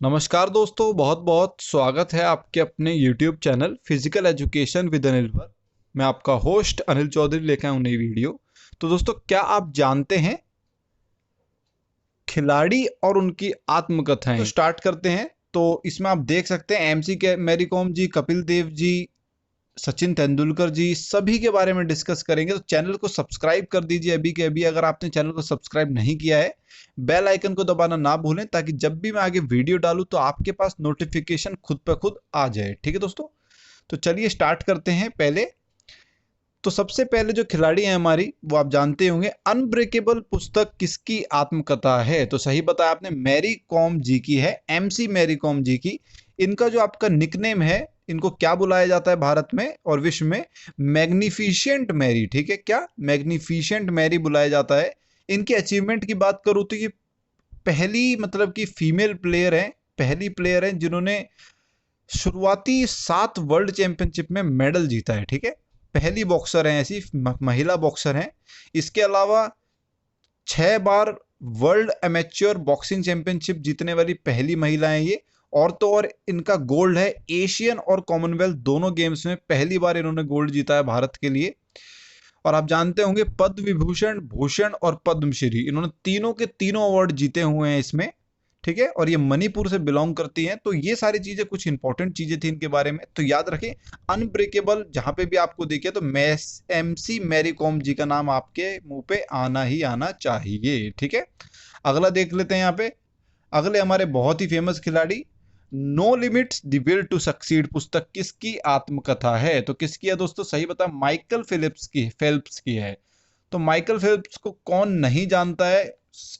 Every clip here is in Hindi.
नमस्कार दोस्तों, बहुत बहुत स्वागत है आपके अपने YouTube channel physical education with Anil पर। मैं आपका होस्ट अनिल चौधरी लेकर आया हूं नई वीडियो। तो दोस्तों, क्या आप जानते हैं खिलाड़ी और उनकी आत्मकथाएं? तो स्टार्ट करते हैं। तो इसमें आप देख सकते हैं एमसी के मैरी कॉम जी, कपिल देव जी, सचिन तेंदुलकर जी, सभी के बारे में डिस्कस करेंगे। तो चैनल को सब्सक्राइब कर दीजिए अभी के अभी, अगर आपने चैनल को सब्सक्राइब नहीं किया है। बेल आइकन को दबाना ना भूलें ताकि जब भी मैं आगे वीडियो डालूं तो आपके पास नोटिफिकेशन खुद ब खुद आ जाए। ठीक है दोस्तों, तो चलिए स्टार्ट करते हैं। पहले तो सबसे पहले जो खिलाड़ी हैं हमारी, वो आप जानते होंगे। अनब्रेकेबल पुस्तक किसकी आत्मकथा है? तो सही बताया आपने, मैरी कॉम जी की है, एमसी मैरी कॉम जी की। इनका जो आपका निकनेम है, इनको क्या बुलाया जाता है भारत में और विश्व में? मैग्निफिशिएंट मैरी। ठीक है, क्या मैग्निफिशिएंट मैरी बुलाया जाता है। इनकी अचीवमेंट की बात करूँ तो ये पहली मतलब कि फीमेल प्लेयर हैं, पहली प्लेयर हैं जिन्होंने शुरुआती 7 वर्ल्ड चैंपियनशिप में मेडल जीता है। ठीक है, पहली बॉक्सर हैं, ऐसी महिला बॉक्सर हैं। इसके अलावा 6 बार वर्ल्ड एमेच्योर बॉक्सिंग चैंपियनशिप जीतने वाली पहली महिला हैं ये। और तो और इनका गोल्ड है एशियन और कॉमनवेल्थ दोनों गेम्स में, पहली बार इन्होंने गोल्ड जीता है भारत के लिए। और आप जानते होंगे पद्म विभूषण, भूषण और पद्मश्री, इन्होंने तीनों के तीनों अवार्ड जीते हुए हैं इसमें। ठीक है, और ये मणिपुर से बिलोंग करती हैं। तो ये सारी चीजें कुछ इंपॉर्टेंट चीजें थी इनके बारे में, तो याद रखें। अनब्रेकेबल जहां पे भी आपको देखे तो एमसी मैरी कॉम जी का नाम आपके मुंह पे आना ही आना चाहिए। ठीक है, अगला देख लेते हैं यहाँ पे। अगले हमारे बहुत ही फेमस खिलाड़ी, no limits the will to succeed पुस्तक किसकी आत्मकथा है? तो किसकी है दोस्तों? सही बता, माइकल फेल्प्स की है। तो माइकल फेल्प्स को कौन नहीं जानता है?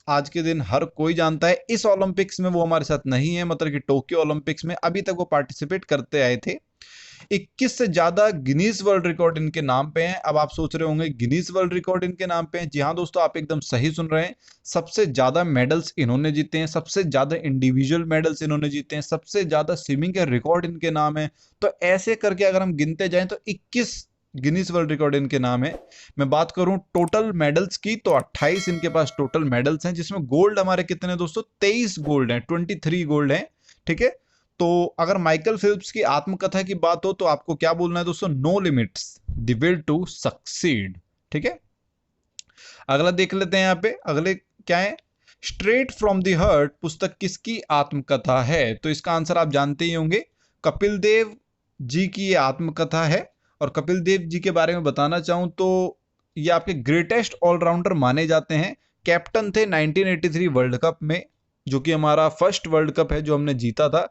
आज के दिन हर कोई जानता है। इस ओलंपिक्स में वो हमारे साथ नहीं है, मतलब कि टोक्यो ओलंपिक्स में अभी तक वो पार्टिसिपेट करते आए थे। 21 से ज्यादा गिनीज वर्ल्ड रिकॉर्ड इनके नाम पे हैं। अब आप सोच रहे होंगे गिनीज वर्ल्ड रिकॉर्ड इनके नाम पे हैं। जी हाँ दोस्तों, आप एकदम सही सुन रहे हैं। सबसे ज्यादा मेडल्स इन्होंने जीते हैं, सबसे ज्यादा इंडिविजुअल मेडल्स इन्होंने जीते हैं, सबसे ज्यादा स्विमिंग के रिकॉर्ड इनके नाम है। तो ऐसे करके अगर हम गिनते जाएं तो 21 गिनीज वर्ल्ड रिकॉर्ड इनके नाम है। मैं बात करूं टोटल मेडल्स की तो 28 इनके पास टोटल मेडल्स हैं, जिसमें गोल्ड हमारे कितने दोस्तों? 23 गोल्ड हैं, 23 गोल्ड हैं। ठीक है, तो अगर माइकल फिल्प्स की आत्मकथा की बात हो तो आपको क्या बोलना है दोस्तों? No limits the will to succeed. ठीक है, अगला देख लेते हैं यहाँ पे। अगले क्या है? स्ट्रेट फ्रॉम द हार्ट पुस्तक किसकी आत्मकथा है? तो इसका आंसर आप जानते ही होंगे, कपिल देव जी की ये आत्मकथा है। और कपिल देव जी के बारे में बताना चाहूं तो ये आपके ग्रेटेस्ट ऑलराउंडर माने जाते हैं। कैप्टन थे 1983 वर्ल्ड कप में, जो कि हमारा फर्स्ट वर्ल्ड कप है जो हमने जीता था।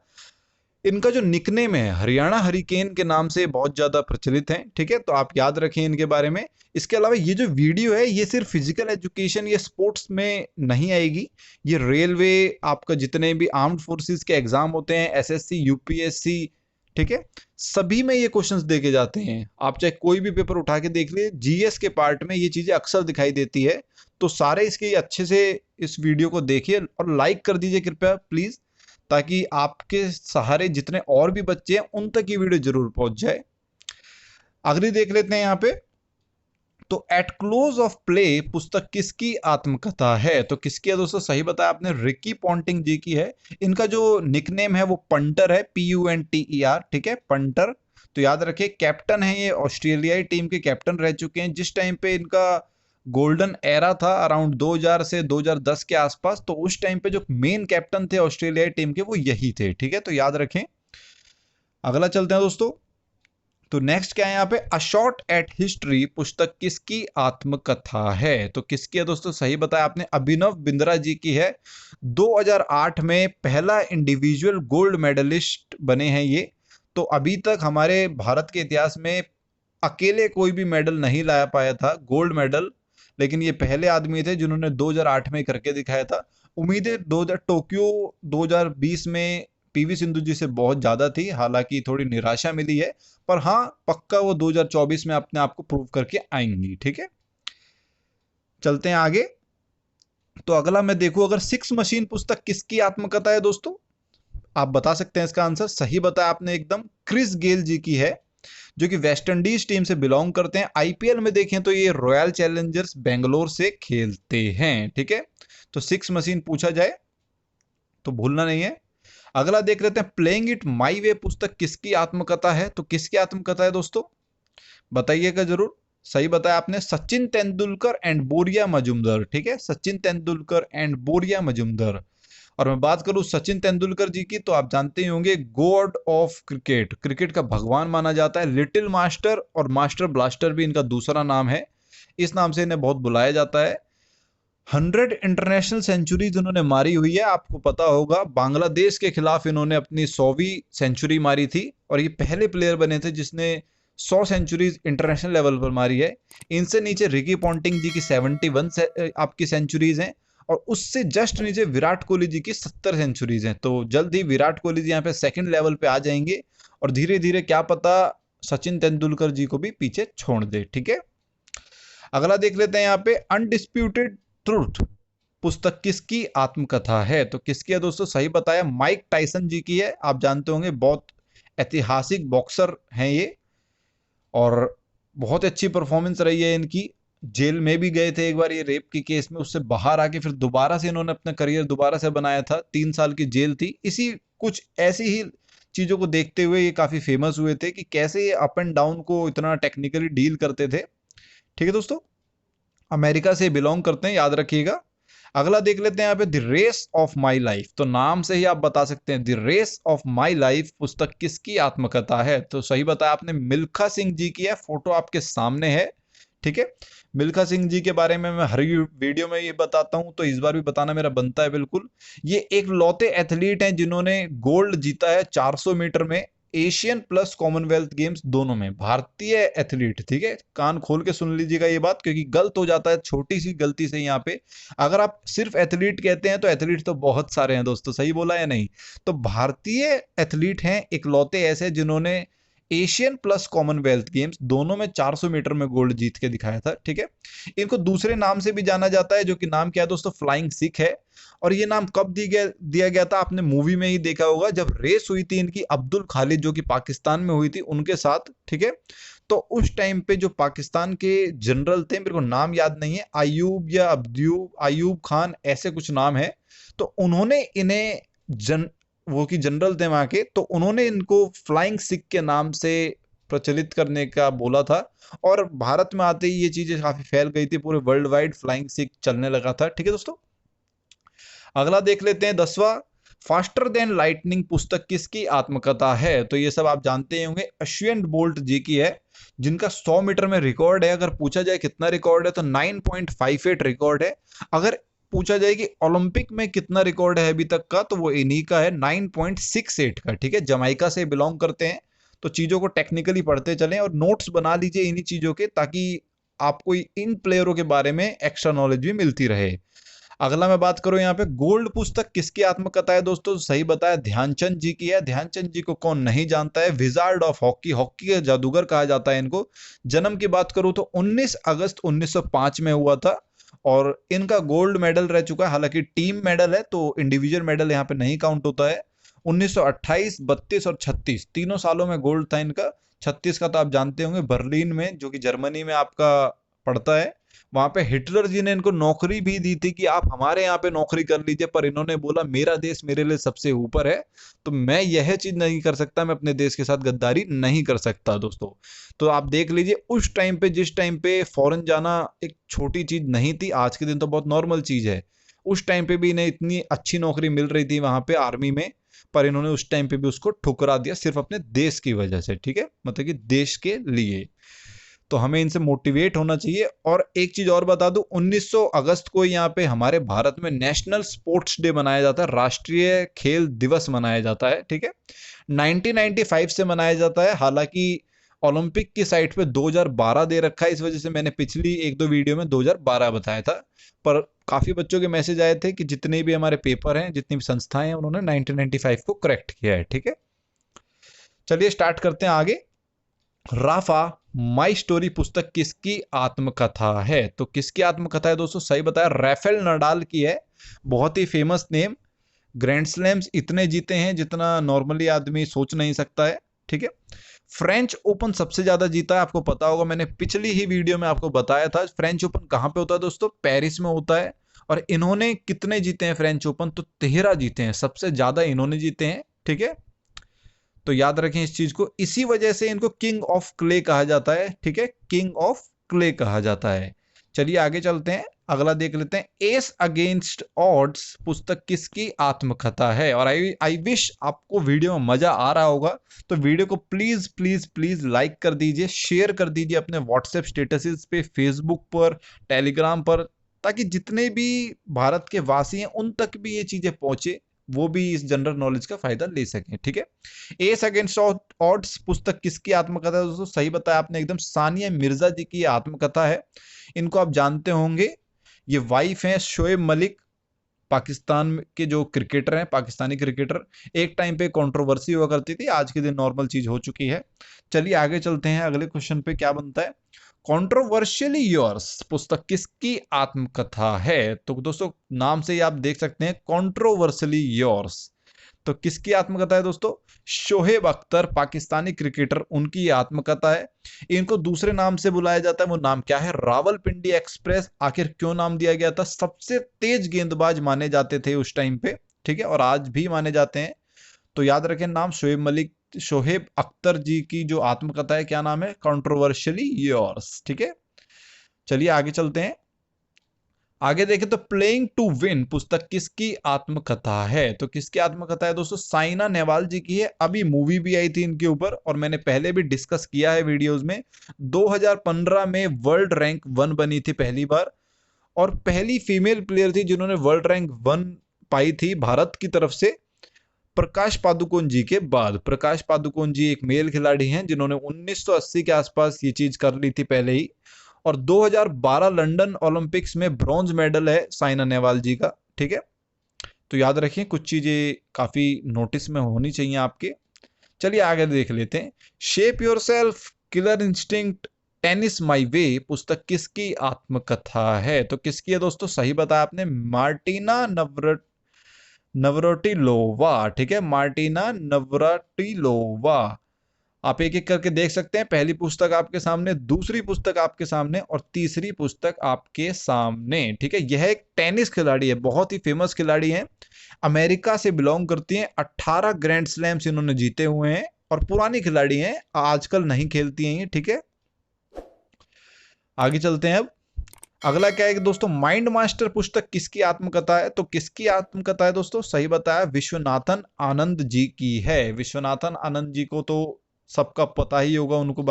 इनका जो निकनेम है हरियाणा हरिकेन के नाम से बहुत ज्यादा प्रचलित है। ठीक है, तो आप याद रखें इनके बारे में। इसके अलावा ये जो वीडियो है ये सिर्फ फिजिकल एजुकेशन या स्पोर्ट्स में नहीं आएगी। ये रेलवे, आपका जितने भी आर्म्ड फोर्सेस के एग्जाम होते हैं, एसएससी, यूपीएससी, ठीक है, सभी में ये क्वेश्चंस देके जाते हैं। आप चाहे कोई भी पेपर उठा के देख लिए, जीएस के पार्ट में ये चीजें अक्सर दिखाई देती है। तो सारे इसके अच्छे से इस वीडियो को देखिए और लाइक कर दीजिए कृपया प्लीज, ताकि आपके सहारे जितने और भी बच्चे हैं उन तक ये वीडियो जरूर पहुंच जाए। अगली देख लेते हैं यहाँ पे। तो एट क्लोज ऑफ प्ले पुस्तक किसकी आत्मकथा है? तो किसकी है दोस्तों? सही बताया आपने, रिकी पॉन्टिंग जी की है। इनका जो निकनेम है वो पंटर है, PUNTER। ठीक है, पंटर। तो याद रखिए, कैप्टन है ये, ऑस्ट्रेलियाई टीम के कैप्टन रह चुके हैं। जिस टाइम पे इनका गोल्डन एरा था अराउंड 2000 से 2010 के आसपास, तो उस टाइम पे जो मेन कैप्टन थे ऑस्ट्रेलियाई टीम के वो यही थे। ठीक है, तो याद रखें। अगला चलते हैं दोस्तों। तो नेक्स्ट क्या है यहाँ पे? अ शॉट एट हिस्ट्री पुस्तक किसकी आत्मकथा है? तो किसकी है दोस्तों? सही बताया आपने, अभिनव बिंद्रा जी की है। 2008 में पहला इंडिविजुअल गोल्ड मेडलिस्ट बने हैं ये। तो अभी तक हमारे भारत के इतिहास में अकेले कोई भी मेडल नहीं लाया पाया था, गोल्ड मेडल। लेकिन ये पहले आदमी थे जिन्होंने 2008 में करके दिखाया था। उम्मीदें 2000 टोक्यो 2020 में पीवी सिंधु जी से बहुत ज्यादा थी, हालांकि थोड़ी निराशा मिली है। पर हाँ, पक्का वो 2024 में अपने आप को प्रूव करके आएंगी। ठीक है, चलते हैं आगे। तो अगला मैं देखूं, अगर सिक्स मशीन पुस्तक किसकी आत्मकथा है दोस्तों? आप बता सकते हैं इसका आंसर। सही बताया आपने एकदम, क्रिस गेल जी की है, जो कि वेस्ट इंडीज टीम से बिलोंग करते हैं। आईपीएल में देखें तो ये रॉयल चैलेंजर्स बेंगलोर से खेलते हैं। ठीक है, तो सिक्स मशीन पूछा जाए तो भूलना नहीं है। अगला देख लेते हैं, प्लेइंग इट माई वे पुस्तक किसकी आत्मकथा है? तो किसकी आत्मकथा है दोस्तों, बताइएगा जरूर। सही बताया आपने, सचिन तेंदुलकर एंड बोरिया मजूमदार। ठीक है, सचिन तेंदुलकर एंड बोरिया मजूमदार। और मैं बात करूं सचिन तेंदुलकर जी की, तो आप जानते ही होंगे गॉड ऑफ क्रिकेट, क्रिकेट का भगवान माना जाता है। लिटिल मास्टर और मास्टर ब्लास्टर भी इनका दूसरा नाम है, इस नाम से इन्हें बहुत बुलाया जाता है। 100 इंटरनेशनल सेंचुरीज इन्होंने मारी हुई है। आपको पता होगा बांग्लादेश के खिलाफ इन्होंने अपनी 100वीं सेंचुरी मारी थी, और ये पहले प्लेयर बने थे जिसने 100 सेंचुरीज इंटरनेशनल लेवल पर मारी है। इनसे नीचे रिकी पॉन्टिंग जी की 71 से आपकी सेंचुरीज हैं, और उससे जस्ट नीचे विराट कोहली जी की 70 सेंचुरीज हैं। तो जल्द ही विराट कोहली जी यहाँ पे सेकंड लेवल पे आ जाएंगे, और धीरे धीरे क्या पता सचिन तेंदुलकर जी को भी पीछे छोड़ दे। ठीक है, अगला देख लेते हैं यहाँ पे, अनडिस्प्यूटेड ट्रूथ पुस्तक किसकी आत्मकथा है? तो किसकी है दोस्तों, सही बताया, माइक टाइसन जी की है। आप जानते होंगे बहुत ऐतिहासिक बॉक्सर हैं ये, और बहुत अच्छी परफॉर्मेंस रही है इनकी। जेल में भी गए थे एक बार ये रेप के केस में, उससे बाहर आके फिर दोबारा से इन्होंने अपना करियर दोबारा से बनाया था। 3 साल की जेल थी, इसी कुछ ऐसी ही चीजों को देखते हुए ये काफी फेमस हुए थे कि कैसे ये अप एंड डाउन को इतना टेक्निकली डील करते थे। ठीक है दोस्तों, अमेरिका से बिलोंग करते हैं, याद रखिएगा। अगला देख लेते हैं यहाँ पे, the race of my life. तो नाम से ही आप बता सकते हैं, the race of my life पुस्तक किसकी आत्मकथा है? तो सही बताया आपने, मिल्खा सिंह जी की है। फोटो आपके सामने है। ठीक है, मिल्खा सिंह जी के बारे में मैं हर वीडियो में ये बताता हूं, तो इस बार भी बताना मेरा बनता है बिल्कुल। ये एक लौते एथलीट हैं जिन्होंने गोल्ड जीता है 400 मीटर में, एशियन प्लस कॉमनवेल्थ गेम्स दोनों में। भारतीय एथलीट, ठीक है, कान खोल के सुन लीजिएगा ये बात, क्योंकि गलत हो जाता है छोटी सी गलती से यहाँ पे। अगर आप सिर्फ एथलीट कहते हैं तो एथलीट तो बहुत सारे हैं दोस्तों, सही बोला या नहीं? तो भारतीय एथलीट हैं इकलौते ऐसे जिन्होंने एशियन प्लस कॉमनवेल्थ गेम्स दोनों में 400 मीटर में गोल्ड जीत के दिखाया था। ठीक है, इनको दूसरे नाम से भी जाना जाता है, जो कि नाम क्या है दोस्तों, फ्लाइंग सिख है। और ये नाम कब दिया गया था, आपने मूवी में ही देखा होगा, जब रेस हुई थी इनकी अब्दुल खालिद जो कि पाकिस्तान में हुई थी उनके साथ। ठीक है, तो उस टाइम पे जो पाकिस्तान के जनरल थे, मेरे को नाम याद नहीं है, अयूब या अयूब खान ऐसे कुछ नाम है, तो उन्होंने इन्हें वो की जनरल थे वहां के, तो उन्होंने इनको फ्लाइंग सिख के नाम से प्रचलित करने का बोला था। और भारत में आते ही ये चीजें काफी फैल गई थी, पूरे वर्ल्ड वाइड फ्लाइंग सिख चलने लगा था। ठीक है दोस्तों, अगला देख लेते हैं 10वां, फास्टर देन लाइटनिंग पुस्तक किसकी आत्मकथा है? तो ये सब आप जानते ही होंगे, अश्विन बोल्ट जी की है, जिनका 100 मीटर में रिकॉर्ड है। अगर पूछा जाए कितना रिकॉर्ड है तो 9.58 रिकॉर्ड है। अगर पूछा जाए कि ओलंपिक में कितना रिकॉर्ड है अभी तक का, तो वो इन्हीं का है, 9.68 का। ठीक है, जमाइका से बिलोंग करते हैं। तो चीजों को टेक्निकली पढ़ते चलें और नोट्स बना लीजिए इन्हीं चीजों के, ताकि आपको इन प्लेयरों के बारे में एक्स्ट्रा नॉलेज भी मिलती रहे। अगला मैं बात करूं यहाँ पे, गोल्ड पुस्तक किसकी आत्मकथा है दोस्तों? सही बताया, ध्यानचंद जी की है। ध्यानचंद जी को कौन नहीं जानता है, विजार्ड ऑफ हॉकी, हॉकी के जादूगर कहा जाता है इनको। जन्म की बात करूं तो 19 अगस्त 1905 में हुआ था, और इनका गोल्ड मेडल रह चुका है। हालांकि टीम मेडल है तो इंडिविजुअल मेडल यहाँ पे नहीं काउंट होता है। 1928, 32 और 36 तीनों सालों में गोल्ड था इनका। 36 का तो आप जानते होंगे, बर्लिन में, जो कि जर्मनी में आपका पड़ता है, वहां पे हिटलर जी ने इनको नौकरी भी दी थी कि आप हमारे यहाँ पे नौकरी कर लीजिए, पर इन्होंने बोला मेरा देश मेरे लिए सबसे ऊपर है, तो मैं यह चीज नहीं कर सकता, मैं अपने देश के साथ गद्दारी नहीं कर सकता दोस्तों। तो आप देख लीजिए उस टाइम पे, जिस टाइम पे फॉरेन जाना एक छोटी चीज नहीं थी, आज के दिन तो बहुत नॉर्मल चीज है, उस टाइम पे भी इन्हें इतनी अच्छी नौकरी मिल रही थी वहां पे आर्मी में, पर इन्होंने उस टाइम पे भी उसको ठुकरा दिया सिर्फ अपने देश की वजह से। ठीक है, मतलब कि देश के लिए। तो हमें इनसे मोटिवेट होना चाहिए। और एक चीज और बता दूं, 1900 अगस्त को यहाँ पे हमारे भारत में नेशनल स्पोर्ट्स डे मनाया जाता है, राष्ट्रीय खेल दिवस मनाया जाता है। ठीक है, 1995 से मनाया जाता है। हालांकि ओलंपिक की साइट पे 2012 दे रखा है, इस वजह से मैंने पिछली 1-2 वीडियो में 2012 बताया था। पर काफी बच्चों के मैसेज आए थे कि जितने भी हमारे पेपर हैं, जितनी भी संस्थाएं हैं, उन्होंने 1995 को करेक्ट किया है। ठीक है, चलिए स्टार्ट करते हैं आगे। राफा माई स्टोरी पुस्तक किसकी आत्मकथा है? तो किसकी आत्मकथा है दोस्तों? सही बताया, राफेल नडाल की है। बहुत ही फेमस नेम, ग्रैंड स्लैम्स इतने जीते हैं जितना नॉर्मली आदमी सोच नहीं सकता है। ठीक है, फ्रेंच ओपन सबसे ज्यादा जीता है, आपको पता होगा, मैंने पिछली ही वीडियो में आपको बताया था। फ्रेंच ओपन कहां पे होता है दोस्तों? पेरिस में होता है। और इन्होंने कितने जीते हैं फ्रेंच ओपन? तो 13 जीते हैं, सबसे ज्यादा इन्होंने जीते हैं। ठीक है, तो याद रखें इस चीज को। इसी वजह से इनको किंग ऑफ क्ले कहा जाता है। ठीक है, किंग ऑफ क्ले कहा जाता है। चलिए आगे चलते हैं, अगला देख लेते हैं। एस अगेंस्ट ऑड्स पुस्तक किसकी आत्मकथा है? और आई विश आपको वीडियो में मजा आ रहा होगा, तो वीडियो को प्लीज प्लीज प्लीज लाइक कर दीजिए, शेयर कर दीजिए अपने व्हाट्सएप स्टेटसेस पे, फेसबुक पर, टेलीग्राम पर, ताकि जितने भी भारत के वासी हैं उन तक भी ये चीजें पहुंचे, वो भी इस जनरल नॉलेज का फायदा ले सकें। ठीक है, एस अगेंस्ट ऑड्स पुस्तक किसकी आत्मकथा है दोस्तों? सही बताया आपने एकदम, सानिया मिर्जा जी की आत्मकथा है। इनको आप जानते होंगे, ये वाइफ हैं शोएब मलिक, पाकिस्तान के जो क्रिकेटर हैं, पाकिस्तानी क्रिकेटर। एक टाइम पे कंट्रोवर्सी हुआ करती थी, आज के दिन नॉर्मल चीज हो चुकी है। चलिए आगे चलते हैं, अगले क्वेश्चन पे क्या बनता है। कॉन्ट्रोवर्शियली योर्स पुस्तक किसकी आत्मकथा है? तो दोस्तों नाम से ही आप देख सकते हैं, कॉन्ट्रोवर्शियली योर्स, तो किसकी आत्मकथा है दोस्तों? शोहेब अख्तर, पाकिस्तानी क्रिकेटर, उनकी आत्मकथा है। इनको दूसरे नाम से बुलाया जाता है, वो नाम क्या है? रावलपिंडी एक्सप्रेस। आखिर क्यों नाम दिया गया था? सबसे तेज गेंदबाज माने जाते थे उस टाइम पे। ठीक है, और आज भी माने जाते हैं। तो याद रखें नाम, शोहेब अख्तर जी की जो आत्मकथा है, क्या नाम है? Controversially yours. ठीक है, चलिए आगे चलते हैं। आगे देखें तो प्लेइंग टू विन पुस्तक किसकी आत्मकथा है? तो किसकी आत्मकथा है दोस्तों? साइना नेहवाल जी की है। अभी मूवी भी आई थी इनके ऊपर, और मैंने पहले भी डिस्कस किया है वीडियोस में। 2015 में वर्ल्ड रैंक 1 बनी थी पहली बार, और पहली फीमेल प्लेयर थी जिन्होंने वर्ल्ड रैंक 1 पाई थी भारत की तरफ से, प्रकाश पादुकोण जी के बाद। प्रकाश पादुकोण जी एक मेल खिलाड़ी हैं जिन्होंने 1980 के आसपास ये चीज कर ली थी पहले ही। और 2012 लंदन ओलंपिक्स में ब्रॉन्ज मेडल है साइना नेहवाल जी का। ठीक है, तो याद रखिए कुछ चीजें काफी नोटिस में होनी चाहिए आपके। चलिए आगे देख लेते हैं। Shape yourself, killer instinct, tennis my way पुस्तक किसकी आत्मकथा है? तो किसकी है दोस्तों? सही बताया आपने, मार्टिना नवराटिलोवा। ठीक है, मार्टिना नवराटिलोवा। आप एक एक करके देख सकते हैं। पहली पुस्तक आपके सामने, दूसरी पुस्तक आपके सामने, और तीसरी पुस्तक आपके सामने। ठीक है, यह एक टेनिस खिलाड़ी है, बहुत ही फेमस खिलाड़ी है, अमेरिका से बिलोंग करती हैं। 18 ग्रैंड स्लैम्स इन्होंने जीते हुए हैं, और पुरानी खिलाड़ी हैं, आजकल नहीं खेलती हैं ये। ठीक है, आगे चलते हैं। अब अगला क्या है दोस्तों? माइंड मास्टर पुस्तक किसकी आत्मकथा है? तो किसकी आत्मकथा है दोस्तों? सही बताया, विश्वनाथन आनंद जी की है। विश्वनाथन आनंद जी को तो सबका पता ही होगा उनके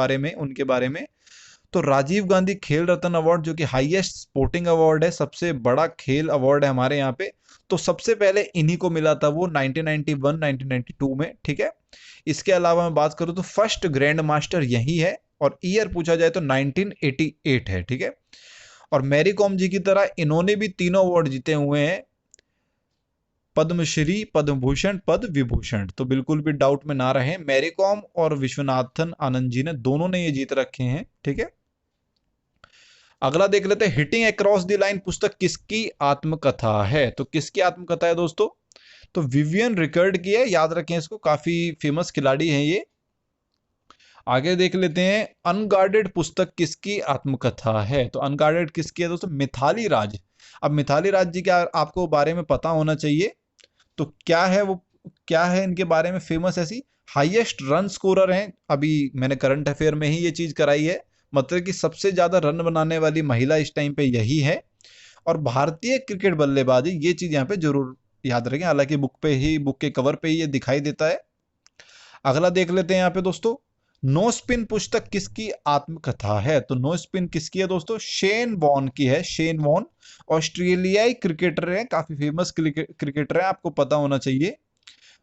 बारे में। तो राजीव गांधी खेल रत्न अवार्ड, जो कि हाईएस्ट स्पोर्टिंग अवार्ड है, सबसे बड़ा खेल अवार्ड है हमारे यहाँ पे, तो सबसे पहले इन्हीं को मिला था वो 1991 1992 में। ठीक है, इसके अलावा मैं बात करूं तो फर्स्ट ग्रैंड मास्टर यही है, और ईयर पूछा जाए तो 1988 है। ठीक है, और मैरी कॉम जी की तरह इन्होंने भी तीनों अवार्ड जीते हुए हैं, पद्मश्री, पद्म भूषण, पद्म विभूषण। तो बिल्कुल भी डाउट में ना रहे, मैरी कॉम और विश्वनाथन आनंद जी ने, दोनों ने ये जीत रखे हैं। ठीक है, अगला देख लेते हैं। हिटिंग अक्रॉस द लाइन पुस्तक किसकी आत्मकथा है? तो किसकी आत्मकथा है दोस्तों? तो विवियन रिकर्ड की है, याद रखें इसको, काफी फेमस खिलाड़ी हैं ये। आगे देख लेते हैं। अनगार्डेड पुस्तक किसकी आत्मकथा है? तो अनगार्डेड किसकी है दोस्तों? मिथाली राज। अब मिथाली राज जी क्या आपको बारे में पता होना चाहिए, तो क्या है वो, क्या है इनके बारे में फेमस? ऐसी हाईएस्ट रन स्कोरर हैं, अभी मैंने करंट अफेयर में ही ये चीज कराई है, मतलब कि सबसे ज्यादा रन बनाने वाली महिला इस टाइम पे यही है। और भारतीय क्रिकेट बल्लेबाजी, ये चीज यहाँ पे जरूर याद रखें, हालांकि बुक के कवर पे ही ये दिखाई देता है। अगला देख लेते हैं यहाँ पे दोस्तों। नो स्पिन पुस्तक किसकी आत्मकथा है? तो नो स्पिन किसकी है दोस्तों? शेन वॉन की है। शेन वॉन ऑस्ट्रेलियाई क्रिकेटर है, काफी फेमस क्रिकेटर है, आपको पता होना चाहिए।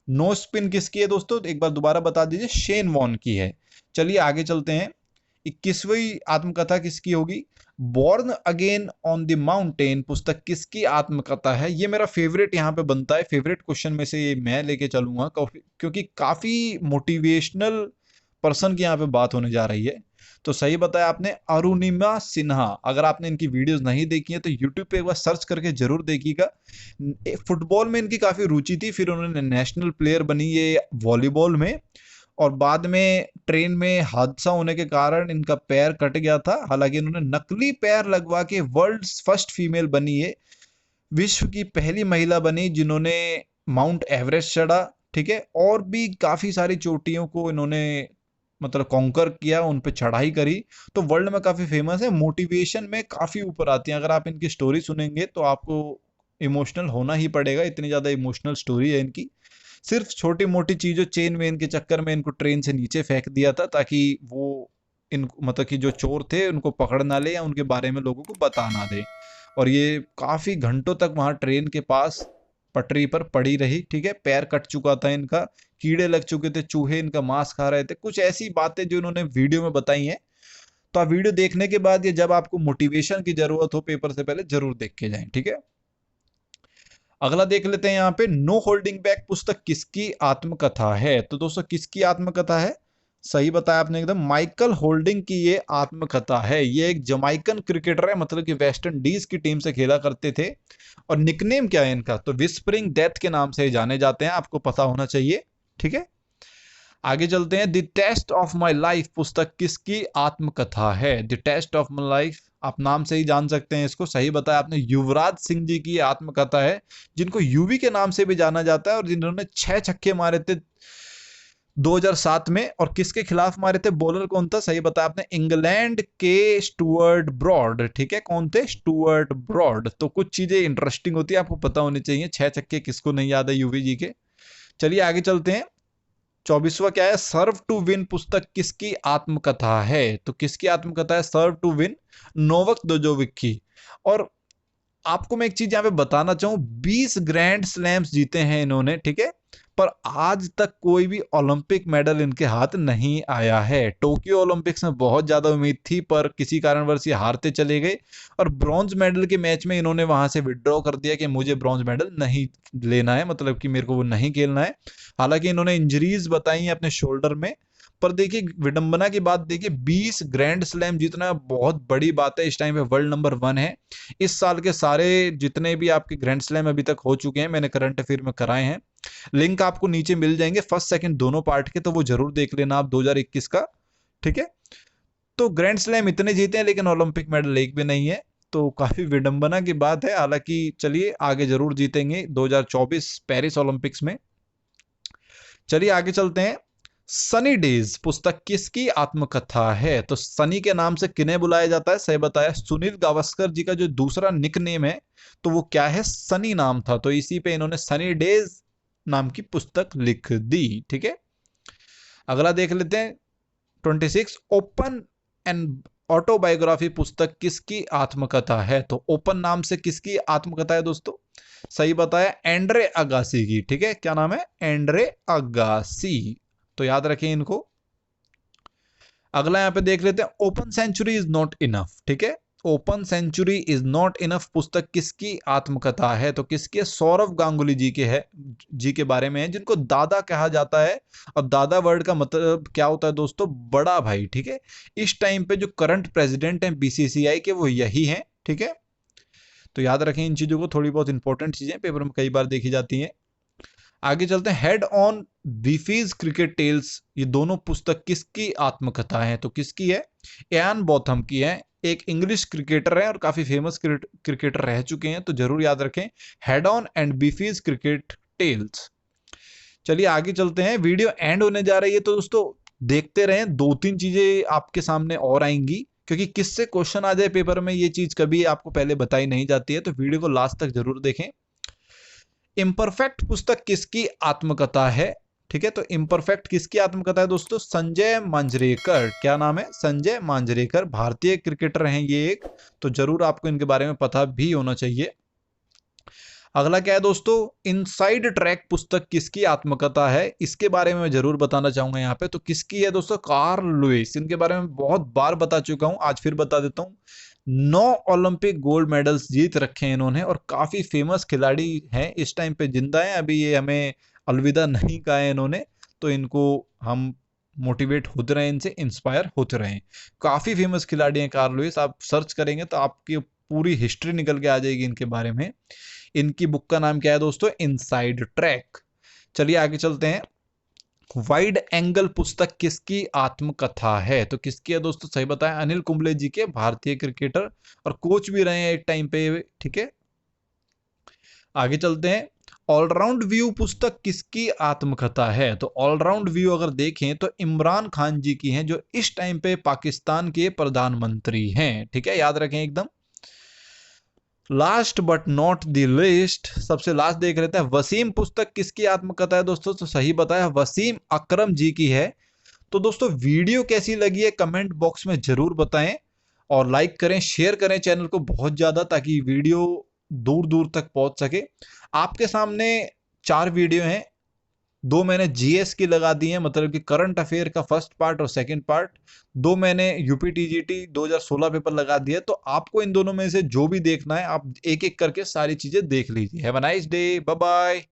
नो स्पिन किसकी है दोस्तों? एक बार दोबारा बता दीजिए, शेन वॉन की है। चलिए आगे चलते हैं। 21वीं आत्मकथा किसकी होगी? Born again on the mountain पुस्तक किसकी आत्मकथा है? ये मेरा फेवरेट यहाँ पे बनता है, फेवरेट क्वेश्चन में से ये मैं लेके चलूंगा, क्योंकि काफी मोटिवेशनल पर्सन की यहाँ पे बात होने जा रही है। तो सही बताया आपने, अरुणिमा सिन्हा। अगर आपने इनकी वीडियोस नहीं देखी है तो यूट्यूब पे एक बार सर्च करके जरूर देखिएगा। फुटबॉल में इनकी काफी रुचि थी, फिर उन्होंने नेशनल प्लेयर बनी ये वॉलीबॉल में, और बाद में ट्रेन में हादसा होने के कारण इनका पैर कट गया था। हालांकि इन्होंने नकली पैर लगवा के वर्ल्ड फर्स्ट फीमेल बनी है विश्व की पहली महिला बनी जिन्होंने माउंट एवरेस्ट चढ़ा, ठीक है, और भी काफी सारी चोटियों को इन्होंने मतलब कॉन्कर किया, उन पे चढ़ाई करी। तो वर्ल्ड में काफी फेमस है, मोटिवेशन में काफी ऊपर आती हैं। अगर आप इनकी स्टोरी सुनेंगे तो आपको इमोशनल होना ही पड़ेगा, इतनी ज्यादा इमोशनल स्टोरी है इनकी। सिर्फ छोटी मोटी चीजों, चेन वेन के चक्कर में इनको ट्रेन से नीचे फेंक दिया था ताकि वो इन मतलब कि जो चोर थे उनको पकड़ ना ले या उनके बारे में लोगों को बता ना दे। और ये काफी घंटों तक वहां ट्रेन के पास पटरी पर पड़ी रही, ठीक है। पैर कट चुका था इनका, कीड़े लग चुके थे, चूहे इनका मांस खा रहे थे, कुछ ऐसी बातें जो इन्होंने वीडियो में बताई हैं। तो आप वीडियो देखने के बाद, ये जब आपको मोटिवेशन की जरूरत हो पेपर से पहले, जरूर देख के जाएं, ठीक है। अगला देख लेते हैं यहाँ पे, नो होल्डिंग बैक पुस्तक किसकी आत्मकथा है? तो दोस्तों किसकी आत्मकथा है? सही बताया आपने एकदम, माइकल होल्डिंग की ये आत्मकथा है। ये एक जमाइकन क्रिकेटर है, मतलब कि वेस्ट इंडीज की टीम से खेला करते थे। और निकनेम क्या है इनका? तो विस्परिंग डेथ के नाम से जाने जाते हैं, आपको पता होना चाहिए, ठीक है। आगे चलते हैं, the taste of my life पुस्तक किसकी आत्मकथा है? The taste of my life, आप नाम से ही जान सकते हैं इसको, सही बताया आपने, युवराज सिंह जी की आत्मकथा है, जिनको यूवी के नाम से भी जाना जाता है, और जिन्होंने 6 छक्के मारे थे 2007 में। और किसके खिलाफ मारे थे? बॉलर कौन था? सही बताया आपने, इंग्लैंड के स्टुअर्ट ब्रॉड, ठीक है। कौन थे? Stuart Broad. तो कुछ चीजें इंटरेस्टिंग होती है, आपको पता होनी चाहिए। 6 छक्के किसको नहीं याद है यूवी जी के। चलिए आगे चलते हैं। 24वां क्या है? सर्व टू विन पुस्तक किसकी आत्मकथा है? तो किसकी आत्मकथा है सर्व टू विन? नोवक जोकोविच की। और आपको मैं एक चीज यहां पे बताना चाहूं, 20 ग्रैंड स्लैम्स जीते हैं इन्होंने, ठीक है। पर आज तक कोई भी ओलंपिक मेडल इनके हाथ नहीं आया है। टोक्यो ओलंपिक्स में बहुत ज्यादा उम्मीद थी, पर किसी कारणवश ये हारते चले गए। और ब्रॉन्ज मेडल के मैच में इन्होंने वहां से विड्रॉ कर दिया कि मुझे ब्रॉन्ज मेडल नहीं लेना है, मतलब कि मेरे को वो नहीं खेलना है। हालांकि इन्होंने इंजरीज बताई हैं अपने शोल्डर में। पर देखिए विडंबना की बात, देखिए 20 ग्रैंड स्लैम जीतना बहुत बड़ी बात है। इस टाइम पे वर्ल्ड नंबर 1 है। इस साल के सारे जितने भी आपके ग्रैंड स्लैम अभी तक हो चुके हैं, मैंने करंट अफेयर में कराए हैं, लिंक आपको नीचे मिल जाएंगे, फर्स्ट सेकंड दोनों पार्ट के, तो वो जरूर देख लेना आप 2021 का, ठीक है। तो ग्रैंड स्लैम इतने जीते हैं, लेकिन ओलंपिक मेडल एक भी नहीं है, तो काफी विडंबना की बात है। हालांकि चलिए आगे जरूर जीतेंगे 2024 पेरिस ओलंपिक्स में। चलिए आगे चलते हैं। सनी डेज पुस्तक किसकी आत्मकथा है? तो सनी के नाम से किन्हें बुलाया जाता है? सही बताया, सुनील गावस्कर जी का जो दूसरा निकनेम है, तो वो क्या है? सनी नाम था। तो इसी पे इन्होंने सनी डेज नाम की पुस्तक लिख दी, ठीक है। अगला देख लेते हैं 26, ओपन एंड ऑटोबायोग्राफी पुस्तक किसकी आत्मकथा है? तो ओपन नाम से किसकी आत्मकथा है दोस्तों? सही बताया, एंड्रे अगासी की, ठीक है। क्या नाम है? एंड्रे अगासी। तो याद रखें इनको। अगला यहां पे देख लेते हैं, open century is not enough, ठीक है। Open century is not enough पुस्तक किसकी आत्मकथा है? तो किसके? सौरव गांगुली जी के है, जी के बारे में है, जिनको दादा कहा जाता है। अब दादा वर्ड का मतलब क्या होता है दोस्तों? बड़ा भाई, ठीक है। इस टाइम पे जो करंट प्रेसिडेंट है बीसीसीआई के, वो यही है, ठीक है। तो याद रखें इन चीजों को, थोड़ी बहुत इंपॉर्टेंट चीजें पेपर में कई बार देखी जाती हैं। आगे चलते हैं, हेड ऑन बीफीज क्रिकेट टेल्स, ये दोनों पुस्तक किसकी आत्मकथा है? तो किसकी है? इयान बोथम की है। एक इंग्लिश क्रिकेटर है और काफी फेमस क्रिकेटर रह चुके हैं, तो जरूर याद रखें, head on and beefy's cricket tales. चलिए आगे चलते हैं, वीडियो एंड होने जा रही है, तो दोस्तों देखते रहें, 2-3 चीजें आपके सामने और आएंगी, क्योंकि किससे क्वेश्चन आ जाए पेपर में, ये चीज कभी आपको पहले बताई नहीं जाती है, तो वीडियो को लास्ट तक जरूर देखें। इम्परफेक्ट पुस्तक किसकी आत्मकथा है? ठीक है, तो इम्परफेक्ट किसकी आत्मकथा है दोस्तों? संजय मांजरेकर। क्या नाम है? संजय मांजरेकर, भारतीय क्रिकेटर हैं ये एक, तो जरूर आपको इनके बारे में पता भी होना चाहिए। अगला क्या है दोस्तों? इनसाइड ट्रैक पुस्तक किसकी आत्मकथा है? इसके बारे में मैं जरूर बताना चाहूंगा यहाँ पे। तो किसकी है दोस्तों? Carl Lewis. इनके बारे में बहुत बार बता चुका हूं, आज फिर बता देता हूं। 9 ओलंपिक गोल्ड मेडल्स जीत रखे हैं इन्होंने, और काफी फेमस खिलाड़ी हैं, इस टाइम पे जिंदा हैं, अभी ये हमें अलविदा नहीं कहा है इन्होंने, तो इनको हम मोटिवेट होते रहे, इनसे इंस्पायर होते रहे। काफी फेमस खिलाड़ी हैं कार्ल लुइस, आप सर्च करेंगे तो आपकी पूरी हिस्ट्री निकल के आ जाएगी इनके बारे में। इनकी बुक का नाम क्या है दोस्तों? Inside track. चलिए आगे चलते हैं, वाइड एंगल पुस्तक किसकी आत्मकथा है? तो किसकी है दोस्तों? सही बताया, अनिल कुंबले जी के, भारतीय क्रिकेटर और कोच भी रहे हैं एक टाइम पे, ठीक है। आगे चलते हैं। ऑलराउंड व्यू पुस्तक किसकी आत्मकथा है? तो ऑलराउंड व्यू अगर देखें तो इमरान खान जी की हैं, जो इस टाइम पे पाकिस्तान के प्रधानमंत्री हैं। ठीक है, याद रखें एकदम। Last but not the list, सबसे लास्ट देख लेते हैं, वसीम पुस्तक किसकी आत्मकथा है दोस्तों? तो सही बताया, वसीम अकरम जी की है। तो दोस्तों वीडियो कैसी लगी है कमेंट बॉक्स में जरूर बताएं, और लाइक करें, शेयर करें चैनल को बहुत ज्यादा, ताकि वीडियो दूर दूर तक पहुंच सके। आपके सामने 4 वीडियो हैं, 2 मैंने जीएस की लगा दी है, मतलब कि करंट अफेयर का फर्स्ट पार्ट और सेकंड पार्ट। 2 मैंने यूपीटीजीटी 2016 पेपर लगा दिया। तो आपको इन दोनों में से जो भी देखना है, आप एक एक करके सारी चीजें देख लीजिए। Have a nice day, bye bye.